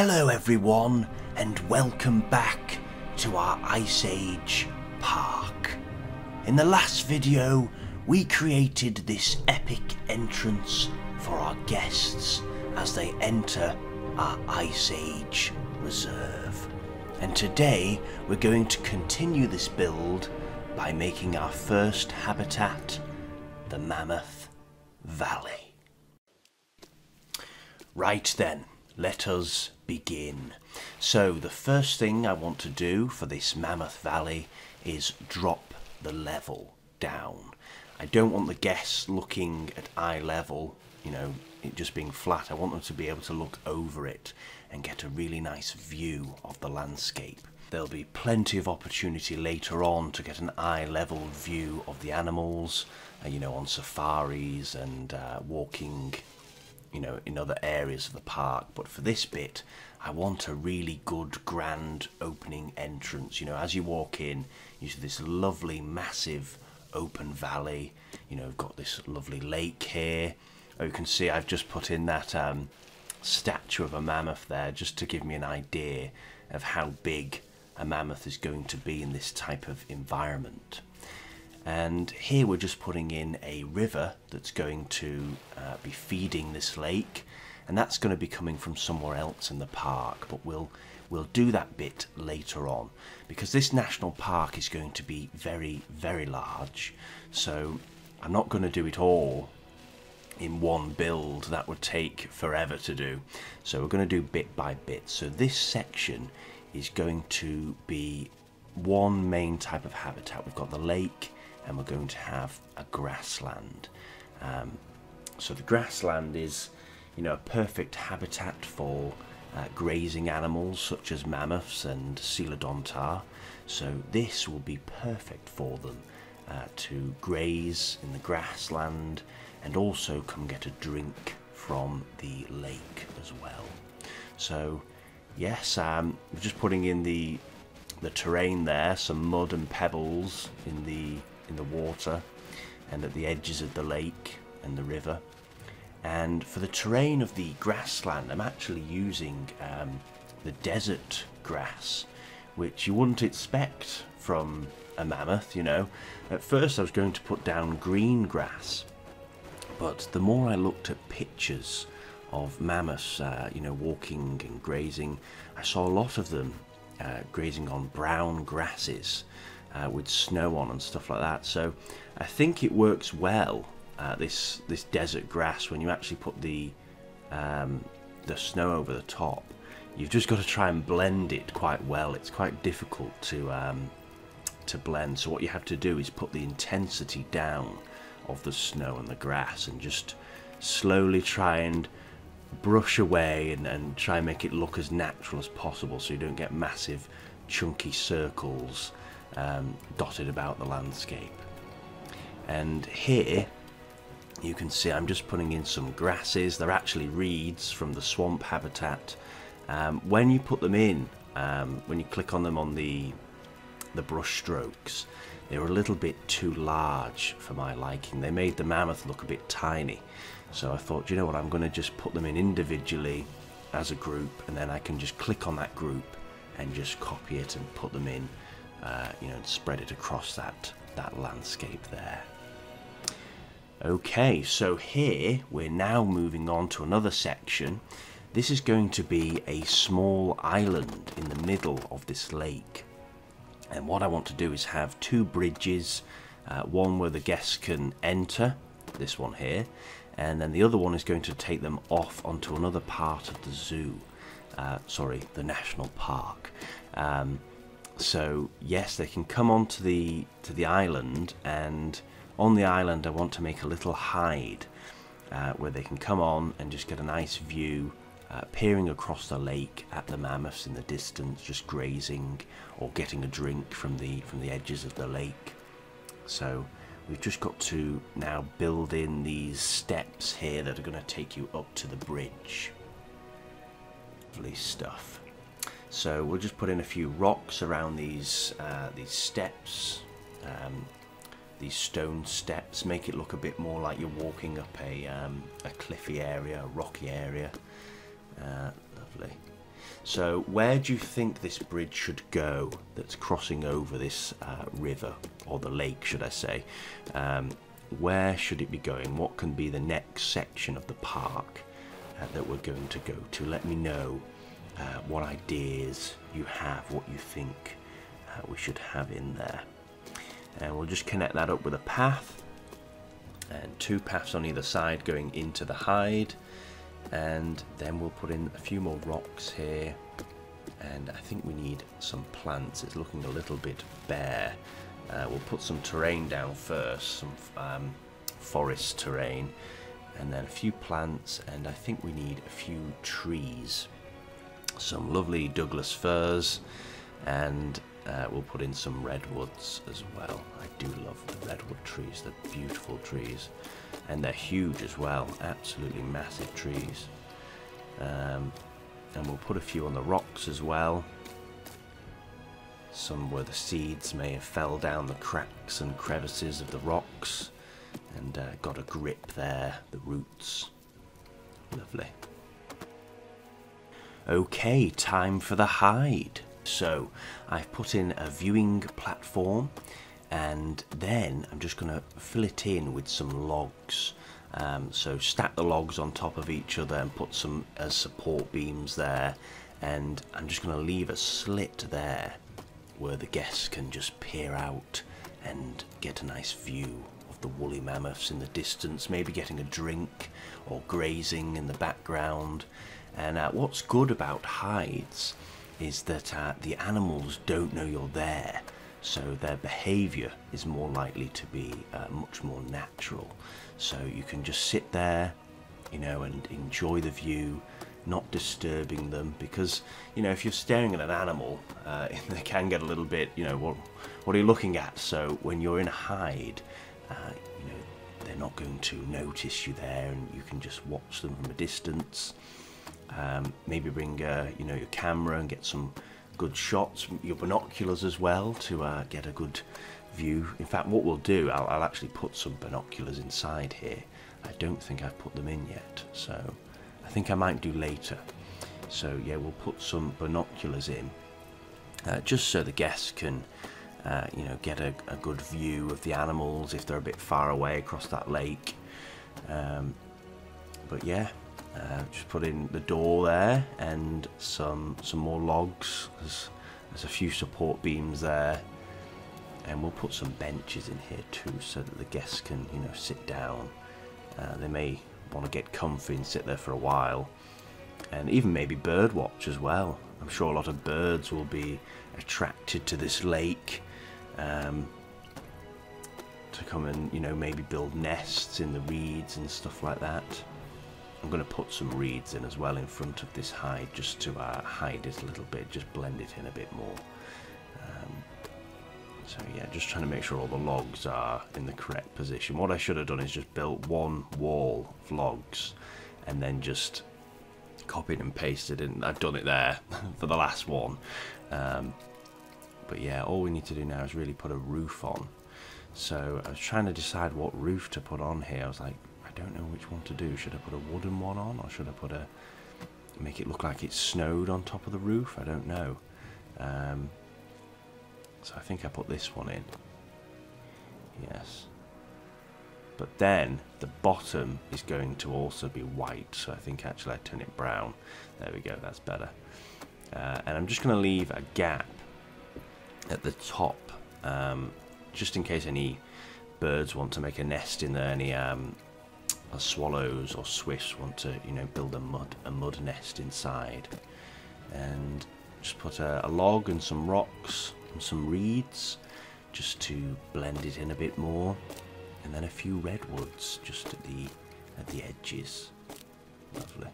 Hello everyone, and welcome back to our Ice Age park. In the last video, we created this epic entrance for our guests as they enter our Ice Age reserve. And today, we're going to continue this build by making our first habitat, the Mammoth Valley. Right then, let us begin. So the first thing I want to do for this Mammoth Valley is drop the level down. I don't want the guests looking at eye level, you know, it just being flat. I want them to be able to look over it and get a really nice view of the landscape. There'll be plenty of opportunity later on to get an eye level view of the animals, you know, on safaris and walking, you know, in other areas of the park. But for this bit, I want a really good grand opening entrance. You know, as you walk in, you see this lovely massive open valley. You know, we've got this lovely lake here. Oh, you can see I've just put in that statue of a mammoth there just to give me an idea of how big a mammoth is going to be in this type of environment. And here we're just putting in a river that's going to be feeding this lake, and that's going to be coming from somewhere else in the park, but we'll do that bit later on, because this national park is going to be very, very large. So I'm not going to do it all in one build. That would take forever to do. So we're going to do bit by bit. So this section is going to be one main type of habitat. We've got the lake, and we're going to have a grassland. So the grassland is, you know, a perfect habitat for grazing animals such as mammoths and coelodonta. So this will be perfect for them to graze in the grassland and also come get a drink from the lake as well. So yes, we're just putting in the terrain there, some mud and pebbles in the water and at the edges of the lake and the river. And for the terrain of the grassland, I'm actually using the desert grass, which you wouldn't expect from a mammoth, you know. At first I was going to put down green grass, but the more I looked at pictures of mammoths, you know, walking and grazing, I saw a lot of them grazing on brown grasses with snow on and stuff like that. So I think it works well, this desert grass, when you actually put the snow over the top. You've just got to try and blend it quite well. It's quite difficult to blend. So what you have to do is put the intensity down of the snow and the grass and just slowly try and brush away and try and make it look as natural as possible, so you don't get massive chunky circles dotted about the landscape. And here you can see I'm just putting in some grasses. They're actually reeds from the swamp habitat. When you put them in, when you click on them on the brush strokes, they were a little bit too large for my liking. They made the mammoth look a bit tiny. So I thought, you know what, I'm going to just put them in individually as a group, and then I can just click on that group and just copy it and put them in, you know, and spread it across that landscape there. Okay, so here we're now moving on to another section. This is going to be a small island in the middle of this lake. And what I want to do is have two bridges, one where the guests can enter, this one here, and then the other one is going to take them off onto another part of the zoo, sorry, the national park. So yes, they can come onto the island, and on the island I want to make a little hide where they can come on and just get a nice view peering across the lake at the mammoths in the distance, just grazing or getting a drink from the edges of the lake. So we've just got to now build in these steps here that are going to take you up to the bridge. Lovely stuff. So we'll just put in a few rocks around these steps, these stone steps, make it look a bit more like you're walking up a cliffy area, a rocky area. Lovely. So where do you think this bridge should go that's crossing over this river, or the lake should I say? Where should it be going? What can be the next section of the park that we're going to go to? Let me know what ideas you have, what you think we should have in there. And we'll just connect that up with a path, and 2 paths on either side going into the hide. And then we'll put in a few more rocks here, and I think we need some plants. It's looking a little bit bare. We'll put some terrain down first, some forest terrain, and then a few plants, and I think we need a few trees, some lovely Douglas firs, and we'll put in some redwoods as well. I do love the redwood trees, they're beautiful trees, and they're huge as well, absolutely massive trees. And we'll put a few on the rocks as well, some where the seeds may have fell down the cracks and crevices of the rocks and got a grip there, the roots. Lovely. Okay, time for the hide. So I've put in a viewing platform, and then I'm just going to fill it in with some logs. So stack the logs on top of each other and put some as support beams there, and I'm just going to leave a slit there where the guests can just peer out and get a nice view of the woolly mammoths in the distance, maybe getting a drink or grazing in the background. And what's good about hides is that the animals don't know you're there, so their behaviour is more likely to be much more natural. So you can just sit there, you know, and enjoy the view, not disturbing them, because, you know, if you're staring at an animal, they can get a little bit, you know, what are you looking at? So when you're in a hide, you know, they're not going to notice you there, and you can just watch them from a distance. Maybe bring you know, your camera and get some good shots, your binoculars as well, to get a good view. In fact, what we'll do, I'll actually put some binoculars inside here. I don't think I've put them in yet, so I think I might do later. So yeah, we'll put some binoculars in, just so the guests can you know, get a good view of the animals if they're a bit far away across that lake. But yeah, just put in the door there, and some more logs. There's a few support beams there, and we'll put some benches in here too, so that the guests can, you know, sit down. They may want to get comfy and sit there for a while, and even maybe bird watch as well. I'm sure a lot of birds will be attracted to this lake, to come and, you know, maybe build nests in the reeds and stuff like that. I'm going to put some reeds in as well in front of this hide, just to hide it a little bit, just blend it in a bit more. So yeah, just trying to make sure all the logs are in the correct position. What I should have done is just built one wall of logs and then just copied and pasted, and I've done it there for the last one. But yeah, all we need to do now is really put a roof on. So I was trying to decide what roof to put on here. I was like, I don't know which one to do. Should I put a wooden one on, or should I put make it look like it snowed on top of the roof? I don't know. So I think I put this one in. Yes. But then the bottom is going to also be white, so I think actually I turn it brown. There we go, that's better. And I'm just going to leave a gap at the top, just in case any birds want to make a nest in there, any swallows or swifts want to, you know, build a mud nest inside. And just put a log and some rocks and some reeds, just to blend it in a bit more, and then a few redwoods just at the edges. Lovely.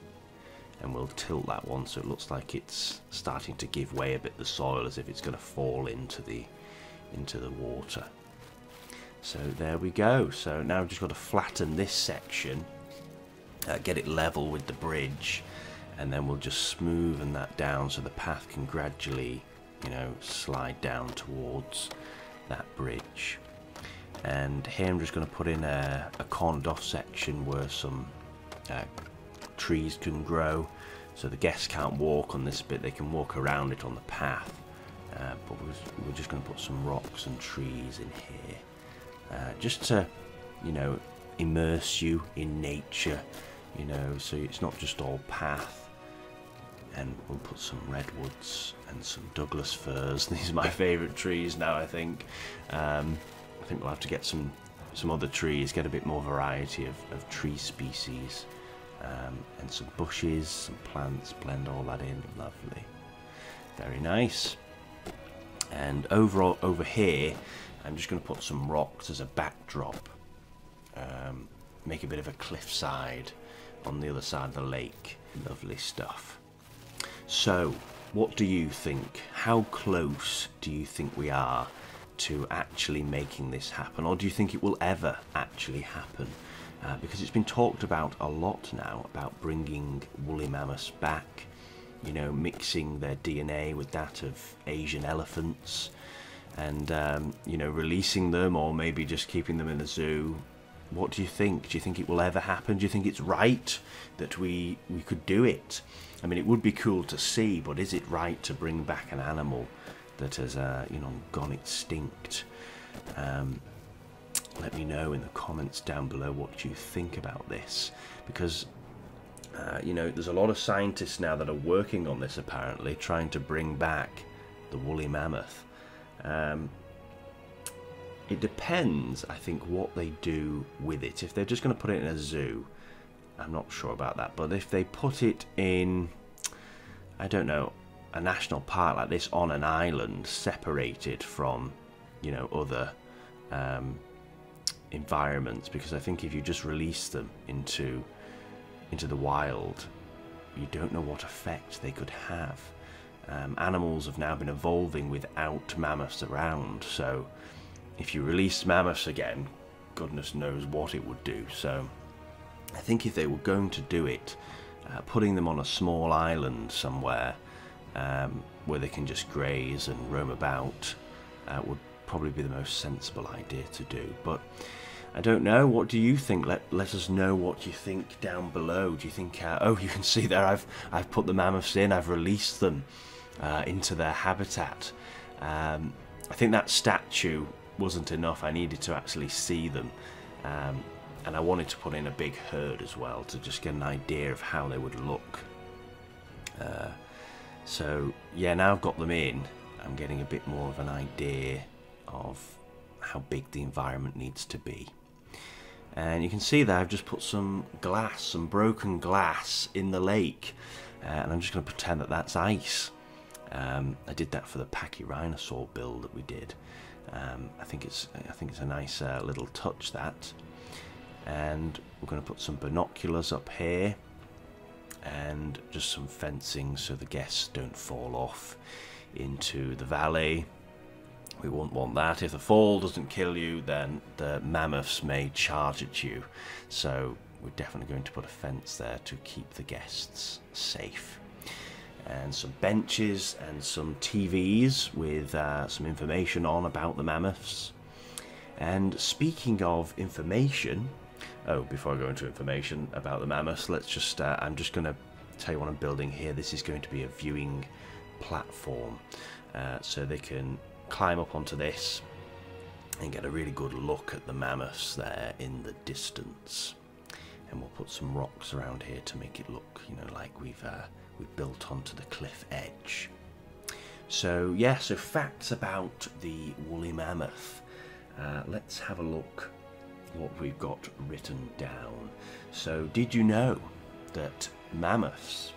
And we'll tilt that one so it looks like it's starting to give way a bit, the soil, as if it's going to fall into the water. So there we go. So now I've just got to flatten this section, get it level with the bridge, and then we'll just smoothen that down so the path can gradually, you know, slide down towards that bridge. And here I'm just going to put in a cornered off section where some trees can grow, so the guests can't walk on this bit, they can walk around it on the path. But we're just going to put some rocks and trees in here, just to, you know, immerse you in nature, you know, so it's not just all path. And we'll put some redwoods and some Douglas firs. These are my favourite trees now, I think. I think we'll have to get some other trees, get a bit more variety of tree species, and some bushes, some plants, blend all that in. Lovely, very nice. And over here, I'm just going to put some rocks as a backdrop, make a bit of a cliffside on the other side of the lake. Lovely stuff. So, what do you think? How close do you think we are to actually making this happen, or do you think it will ever actually happen? Because it's been talked about a lot now, about bringing woolly mammoths back, you know, mixing their DNA with that of Asian elephants, and you know, releasing them, or maybe just keeping them in the zoo. What do you think? Do you think it will ever happen? Do you think it's right that we could do it? I mean, it would be cool to see, but is it right to bring back an animal that has, you know, gone extinct? Let me know in the comments down below what you think about this, because you know, there's a lot of scientists now that are working on this, apparently, trying to bring back the woolly mammoth. It depends, I think, what they do with it. If they're just going to put it in a zoo, I'm not sure about that. But if they put it in, I don't know, a national park like this, on an island, separated from, you know, other environments, because I think if you just release them into the wild, you don't know what effect they could have. Animals have now been evolving without mammoths around, so if you release mammoths again, goodness knows what it would do. So I think if they were going to do it, putting them on a small island somewhere where they can just graze and roam about would probably be the most sensible idea to do. But I don't know, what do you think? Let us know what you think down below. Do you think, oh, you can see there I've put the mammoths in, I've released them into their habitat. I think that statue wasn't enough, I needed to actually see them, and I wanted to put in a big herd as well to just get an idea of how they would look. So yeah, now I've got them in, I'm getting a bit more of an idea of how big the environment needs to be. And you can see there I've just put some glass, some broken glass in the lake, and I'm just going to pretend that that's ice. I did that for the Pachyrhinosaur build that we did. I think it's a nice little touch, that. And we're going to put some binoculars up here, and just some fencing so the guests don't fall off into the valley. We won't want that. If the fall doesn't kill you, then the mammoths may charge at you. So we're definitely going to put a fence there to keep the guests safe. And some benches and some TVs with some information on about the mammoths. And speaking of information, oh, before I go into information about the mammoths, let's just, I'm just going to tell you what I'm building here. This is going to be a viewing platform, so they can climb up onto this and get a really good look at the mammoths there in the distance. And we'll put some rocks around here to make it look, you know, like we've built onto the cliff edge. So yeah, so facts about the woolly mammoth. Let's have a look what we've got written down. So did you know that mammoths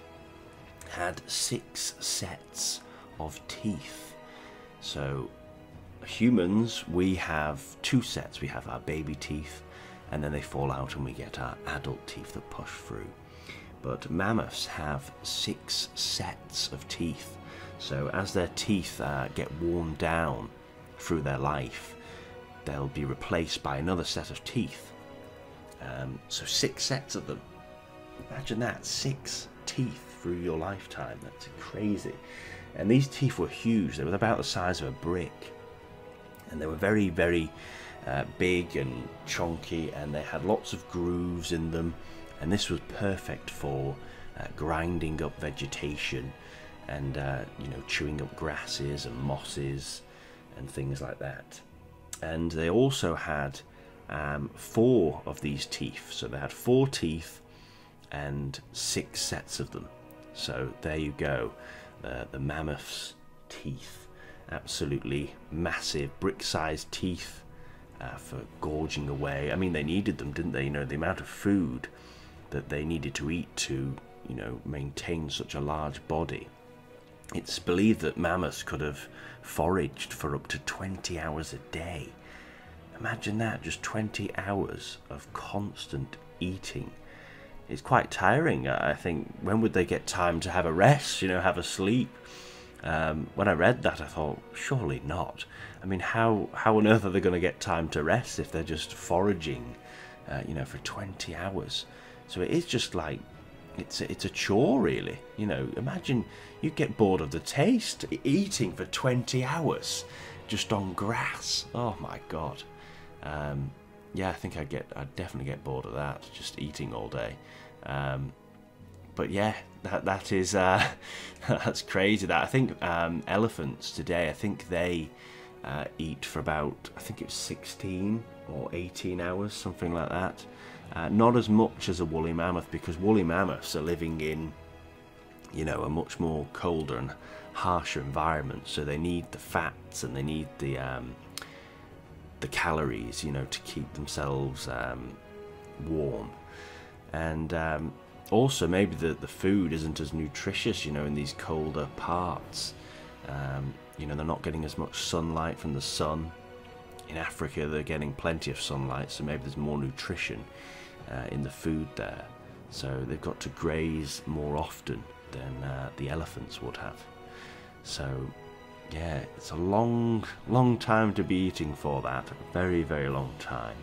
had 6 sets of teeth? So humans, we have 2 sets. We have our baby teeth, and then they fall out and we get our adult teeth that push through. But mammoths have 6 sets of teeth. So as their teeth get worn down through their life, they'll be replaced by another set of teeth. So 6 sets of them. Imagine that, 6 teeth through your lifetime. That's crazy. And these teeth were huge. They were about the size of a brick. And they were very, very big and chunky, and they had lots of grooves in them. And this was perfect for grinding up vegetation and you know, chewing up grasses and mosses and things like that. And they also had 4 of these teeth. So they had 4 teeth and 6 sets of them. So there you go, the mammoth's teeth. Absolutely massive, brick-sized teeth for gorging away. I mean, they needed them, didn't they? You know, the amount of food that they needed to eat to, you know, maintain such a large body. It's believed that mammoths could have foraged for up to 20 hours a day. Imagine that, just 20 hours of constant eating. It's quite tiring. I think, when would they get time to have a rest, you know, have a sleep? When I read that, I thought, surely not. I mean, how on earth are they going to get time to rest if they're just foraging, you know, for 20 hours? So it is just like, it's a chore, really. You know, imagine you get bored of the taste, eating for 20 hours just on grass. Oh my God. Yeah, I think I'd definitely get bored of that, just eating all day. But yeah, that is that's crazy. That I think elephants today, I think they eat for about, I think it's 16 or 18 hours, something like that. Not as much as a woolly mammoth, because woolly mammoths are living in, you know, a much more colder and harsher environment, so they need the fats and they need the calories, you know, to keep themselves warm. And also maybe the food isn't as nutritious, you know, in these colder parts. You know, they're not getting as much sunlight from the sun. In Africa, they're getting plenty of sunlight, so maybe there's more nutrition in the food there. So they've got to graze more often than the elephants would have. So yeah, it's a long time to be eating for that. A very, very long time.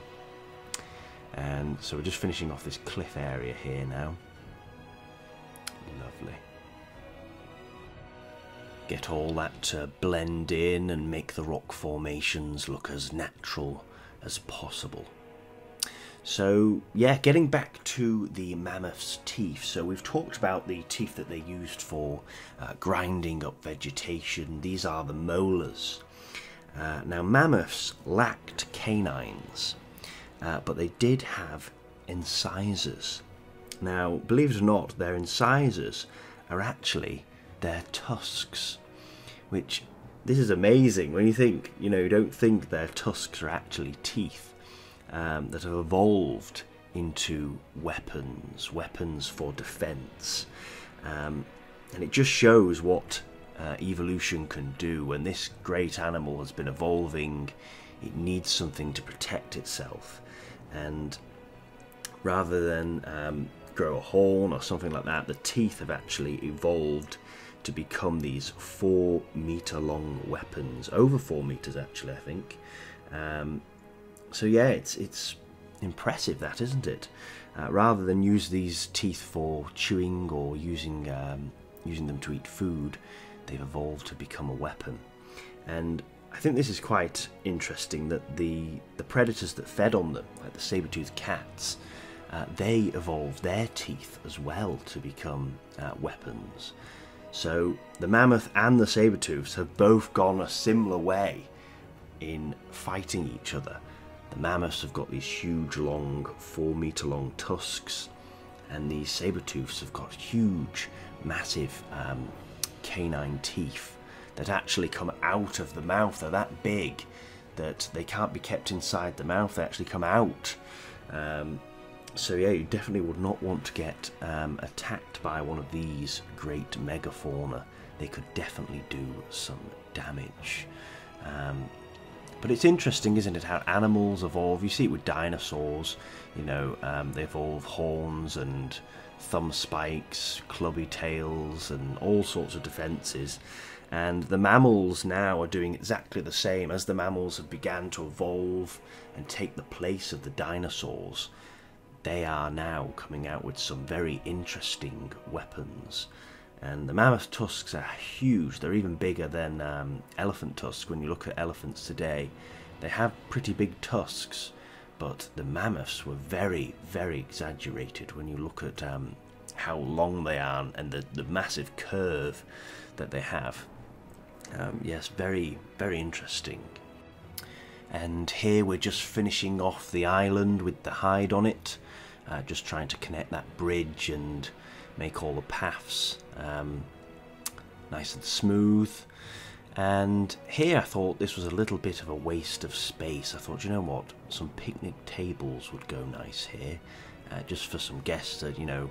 And so we're just finishing off this cliff area here now. Lovely. Get all that to blend in and make the rock formations look as natural as possible. So yeah, getting back to the mammoth's teeth. So we've talked about the teeth that they used for grinding up vegetation. These are the molars. Now mammoths lacked canines, but they did have incisors. Now, believe it or not, their incisors are actually their tusks, which, this is amazing when you think, you know, you don't think their tusks are actually teeth that have evolved into weapons for defense. And it just shows what evolution can do. When this great animal has been evolving, it needs something to protect itself, and rather than grow a horn or something like that, the teeth have actually evolved to become these 4-meter long weapons, over 4 meters actually, I think. So yeah, it's impressive, that, isn't it? Rather than use these teeth for chewing or using them to eat food, they've evolved to become a weapon. And I think this is quite interesting, that the predators that fed on them, like the saber-toothed cats, they evolved their teeth as well to become weapons. So the mammoth and the saber-tooths have both gone a similar way in fighting each other. The mammoths have got these huge, long, 4-meter long tusks, and these saber-tooths have got huge, massive canine teeth that actually come out of the mouth. They're that big that they can't be kept inside the mouth, they actually come out. So yeah, you definitely would not want to get attacked by one of these great megafauna. They could definitely do some damage. But it's interesting, isn't it, how animals evolve. You see it with dinosaurs, you know, they evolve horns and thumb spikes, clubby tails, and all sorts of defences. And the mammals now are doing exactly the same. As the mammals have begun to evolve and take the place of the dinosaurs, they are now coming out with some very interesting weapons. And the mammoth tusks are huge. They're even bigger than elephant tusks. When you look at elephants today, they have pretty big tusks, but the mammoths were very, very exaggerated. When you look at how long they are and the massive curve that they have. Yes, very, very interesting. And here we're just finishing off the island with the hide on it, just trying to connect that bridge and make all the paths nice and smooth. And here I thought this was a little bit of a waste of space. I thought, you know what, some picnic tables would go nice here, just for some guests that, you know,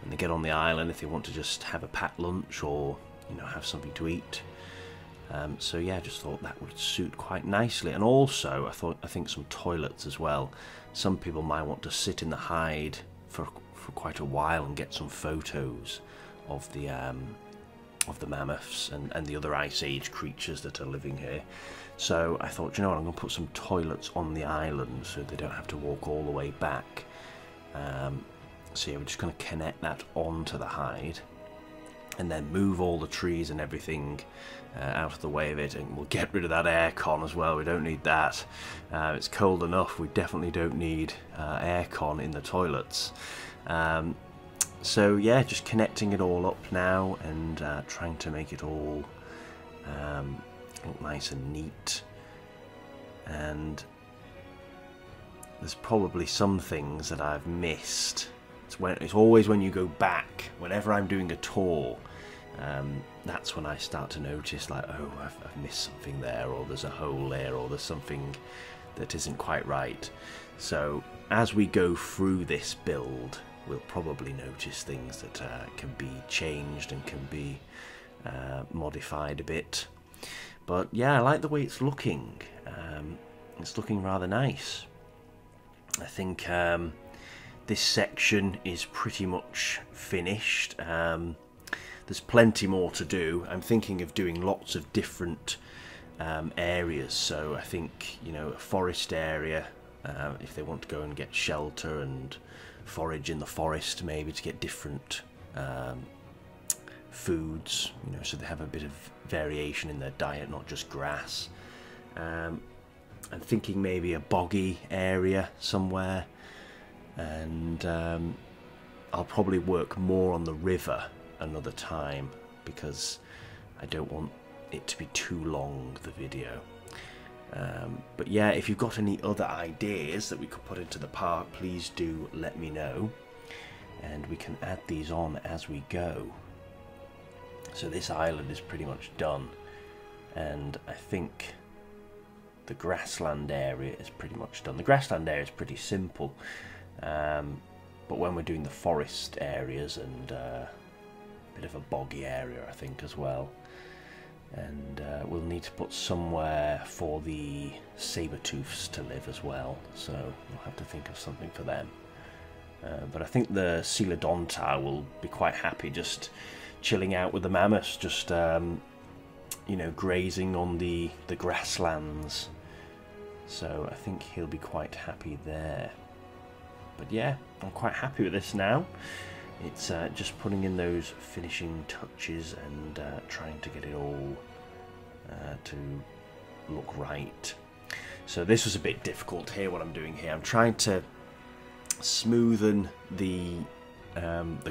when they get on the island, if they want to just have a packed lunch or, you know, have something to eat. So yeah, I just thought that would suit quite nicely. And also I think some toilets as well. Some people might want to sit in the hide for quite a while and get some photos of the mammoths and the other Ice Age creatures that are living here. So I thought, you know what, I'm going to put some toilets on the island so they don't have to walk all the way back. So yeah, we're just going to connect that onto the hide and then move all the trees and everything out of the way of it, and we'll get rid of that aircon as well. We don't need that. It's cold enough. We definitely don't need aircon in the toilets. So yeah, just connecting it all up now and trying to make it all look nice and neat. And there's probably some things that I've missed. It's always when you go back, whenever I'm doing a tour, that's when I start to notice, like, oh, I've missed something there, or there's a hole there, or there's something that isn't quite right. So as we go through this build, we'll probably notice things that can be changed and can be modified a bit. But yeah, I like the way it's looking. It's looking rather nice. I think this section is pretty much finished. There's plenty more to do. I'm thinking of doing lots of different areas. So I think, you know, a forest area, if they want to go and get shelter and forage in the forest, maybe to get different foods, you know, so they have a bit of variation in their diet, not just grass. I'm thinking maybe a boggy area somewhere, and I'll probably work more on the river another time because I don't want it to be too long, the video. But yeah, if you've got any other ideas that we could put into the park, please do let me know, and we can add these on as we go. So this island is pretty much done, and I think the grassland area is pretty much done. The grassland area is pretty simple, but when we're doing the forest areas and a bit of a boggy area, I think, as well. And we'll need to put somewhere for the saber-tooths to live as well, so we'll have to think of something for them. But I think the Coelodonta will be quite happy just chilling out with the mammoths, just you know, grazing on the grasslands. So I think he'll be quite happy there. But yeah, I'm quite happy with this now. It's just putting in those finishing touches and trying to get it all to look right. So this was a bit difficult here, what I'm doing here. I'm trying to smoothen the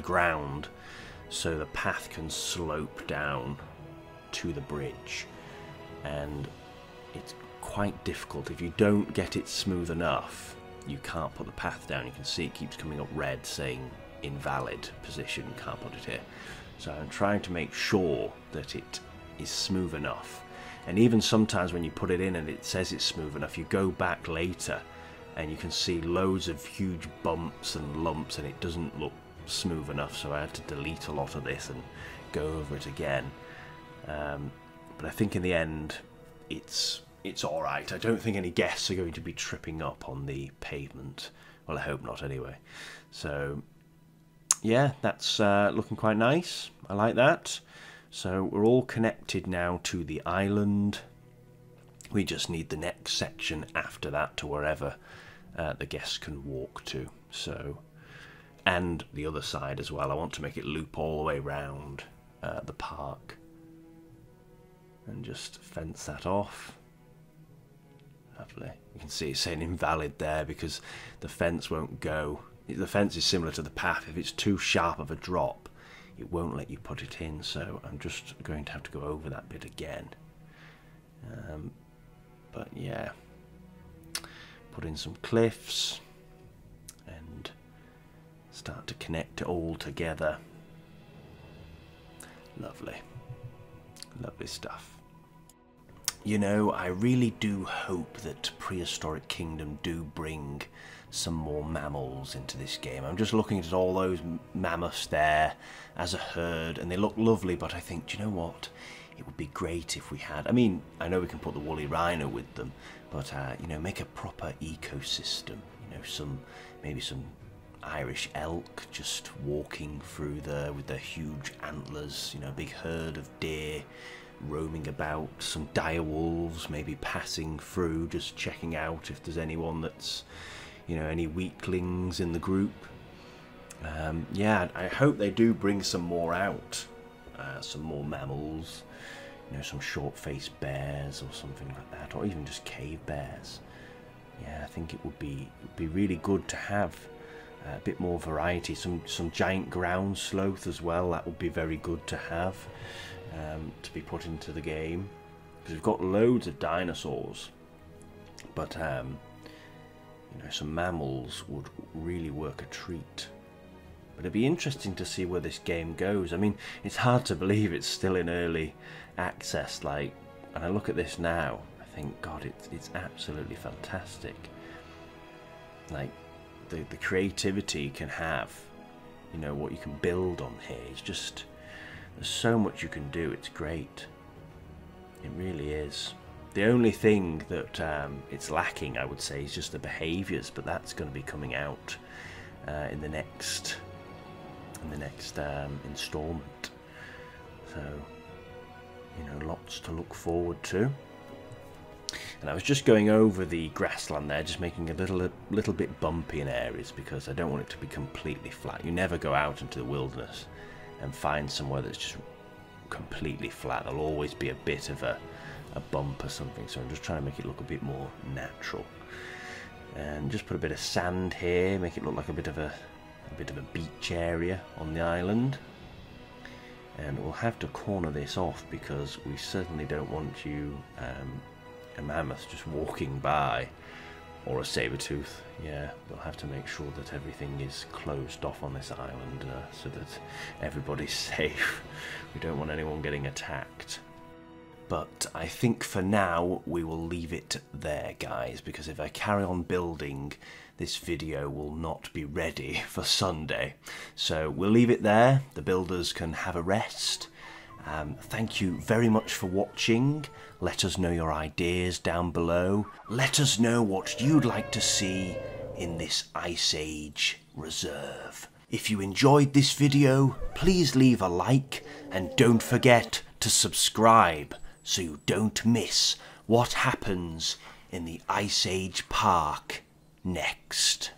ground so the path can slope down to the bridge. And it's quite difficult. If you don't get it smooth enough, you can't put the path down. You can see it keeps coming up red saying invalid position, can't put it here. So I'm trying to make sure that it is smooth enough, and even sometimes when you put it in and it says it's smooth enough, you go back later and you can see loads of huge bumps and lumps and it doesn't look smooth enough, so I had to delete a lot of this and go over it again. But I think in the end it's alright. I don't think any guests are going to be tripping up on the pavement. Well, I hope not anyway. So yeah, that's looking quite nice. I like that. So we're all connected now to the island. We just need the next section after that to wherever the guests can walk to. So, and the other side as well. I want to make it loop all the way round the park and just fence that off. Lovely. You can see it's saying invalid there because the fence won't go the fence is similar to the path. If it's too sharp of a drop, it won't let you put it in, so I'm just going to have to go over that bit again. But yeah, put in some cliffs and start to connect it all together. Lovely, lovely stuff. You know, I really do hope that Prehistoric Kingdom do bring some more mammals into this game. I'm just looking at all those mammoths there as a herd, and they look lovely, but I think, do you know what? It would be great if we had, I mean, I know we can put the woolly rhino with them, but, you know, make a proper ecosystem. You know, maybe some Irish elk just walking through there with their huge antlers, you know, a big herd of deer roaming about, some dire wolves maybe passing through, just checking out if there's anyone that's, you know, any weaklings in the group. Yeah, I hope they do bring some more out, some more mammals, you know, some short-faced bears or something like that, or even just cave bears. Yeah, I think it would be really good to have a bit more variety. Some giant ground sloth as well. That would be very good to have, to be put into the game, because we've got loads of dinosaurs, but you know, some mammals would really work a treat. But it'd be interesting to see where this game goes. I mean, it's hard to believe it's still in early access. Like, and I look at this now, I think, God, it's absolutely fantastic. Like, the creativity you can have, you know, what you can build on here. It's just, there's so much you can do. It's great. It really is. The only thing that it's lacking, I would say, is just the behaviours, but that's going to be coming out in the next instalment. So, you know, lots to look forward to. And I was just going over the grassland there, just making a little bit bumpy in areas, because I don't want it to be completely flat. You never go out into the wilderness and find somewhere that's just completely flat. There'll always be a bit of a bump or something, so I'm just trying to make it look a bit more natural. And just put a bit of sand here, make it look like a bit of a beach area on the island. And we'll have to corner this off, because we certainly don't want a mammoth just walking by, or a saber-tooth. Yeah, we'll have to make sure that everything is closed off on this island, so that everybody's safe. We don't want anyone getting attacked. But I think for now we will leave it there, guys, because if I carry on building, this video will not be ready for Sunday. So we'll leave it there. The builders can have a rest. Thank you very much for watching. Let us know your ideas down below. Let us know what you'd like to see in this Ice Age reserve. If you enjoyed this video, please leave a like, and don't forget to subscribe so you don't miss what happens in the Ice Age Park next.